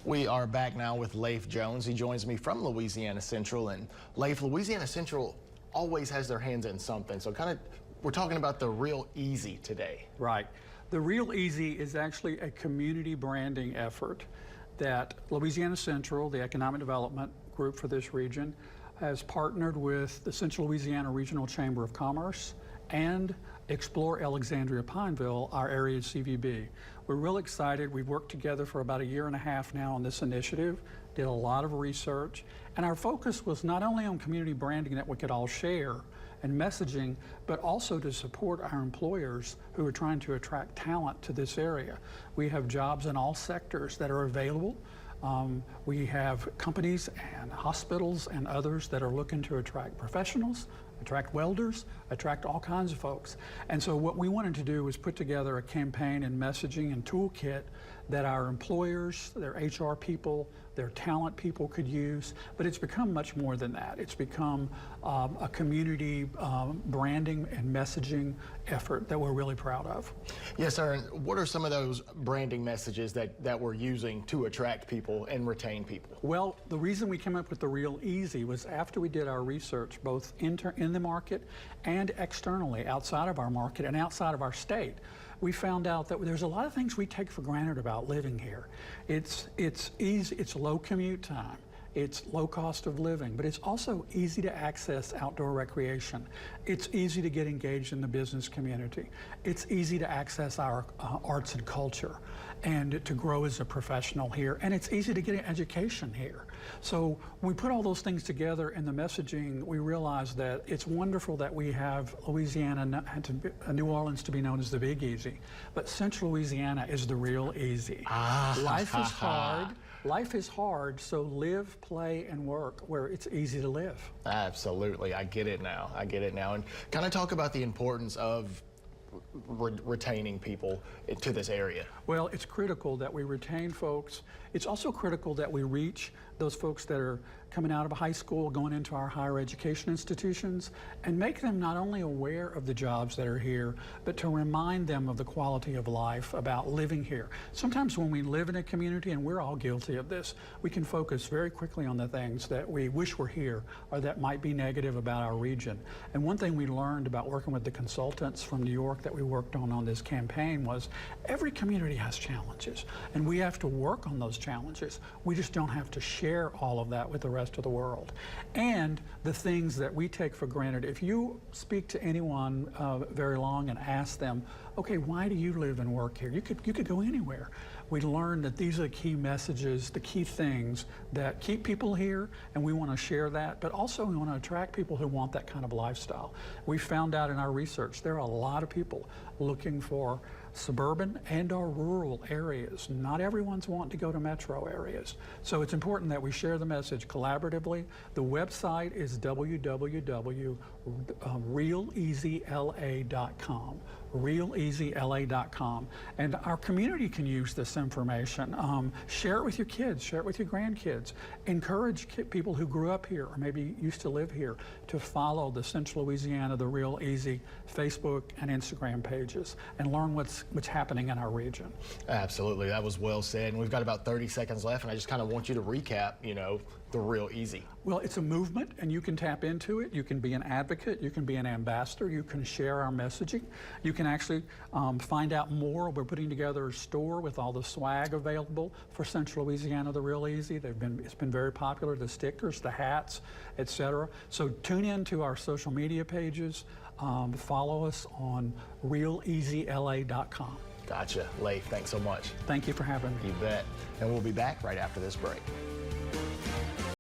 We are back now with Lafe Jones. He joins me from Louisiana Central. And Lafe, Louisiana Central always has their hands in something. So we're talking about the Real Easy today. Right. The Real Easy is actually a community branding effort that Louisiana Central, the economic development group for this region, has partnered with the Central Louisiana Regional Chamber of Commerce and Explore Alexandria Pineville, our area CVB. We're real excited. We've worked together for about a year and a half now on this initiative, did a lot of research, and our focus was not only on community branding that we could all share and messaging, but also to support our employers who are trying to attract talent to this area. We have jobs in all sectors that are available. We have companies and hospitals and others that are looking to attract professionals, attract welders, attract all kinds of folks. And so what we wanted to do was put together a campaign and messaging and toolkit that our employers, their HR people, their talent people could use, but it's become much more than that. It's become a community branding and messaging effort that we're really proud of. Yes, sir. And what are some of those branding messages that we're using to attract people and retain people? Well, the reason we came up with the Real Easy was after we did our research, both in the market and externally, outside of our market and outside of our state, we found out that there's a lot of things we take for granted about living here. It's easy, it's low commute time, it's low cost of living, but it's also easy to access outdoor recreation. It's easy to get engaged in the business community. It's easy to access our arts and culture and to grow as a professional here. And it's easy to get an education here. So we put all those things together in the messaging. We realized that it's wonderful that we have Louisiana, New Orleans to be known as the Big Easy, but Central Louisiana is the Real Easy. Life is hard. Life is hard, so live, play, and work where it's easy to live. Absolutely. I get it now. I get it now. And kind of talk about the importance of retaining people to this area. Well, it's critical that we retain folks. It's also critical that we reach those folks that are coming out of high school, going into our higher education institutions, and make them not only aware of the jobs that are here, but to remind them of the quality of life about living here. Sometimes when we live in a community, and we're all guilty of this, we can focus very quickly on the things that we wish were here or that might be negative about our region. And one thing we learned about working with the consultants from New York that we worked on this campaign was every community has challenges, and we have to work on those challenges. We just don't have to share all of that with the rest of the world. And the things that we take for granted, if you speak to anyone very long and ask them, okay, why do you live and work here? You could go anywhere. We learned that these are the key messages, the key things that keep people here, and we want to share that, but also we want to attract people who want that kind of lifestyle. We found out in our research there are a lot of people looking for suburban and or rural areas. Not everyone's wanting to go to metro areas. So it's important that we share the message collaboratively. The website is www.realeasyla.com. realeasyla.com, and our community can use this information. Share it with your kids, share it with your grandkids. Encourage people who grew up here or maybe used to live here to follow the Central Louisiana, the Real Easy Facebook and Instagram pages and learn what's happening in our region. Absolutely, that was well said. And we've got about 30 seconds left, and I just kind of want you to recap, the Real Easy. Well, it's a movement, and you can tap into it. You can be an advocate. You can be an ambassador. You can share our messaging. You can actually find out more. We're putting together a store with all the swag available for Central Louisiana, the Real Easy. It's been very popular, the stickers, the hats, etc. So tune in to our social media pages. Follow us on realeasyla.com. Gotcha. Lafe, thanks so much. Thank you for having me. You bet. And we'll be back right after this break.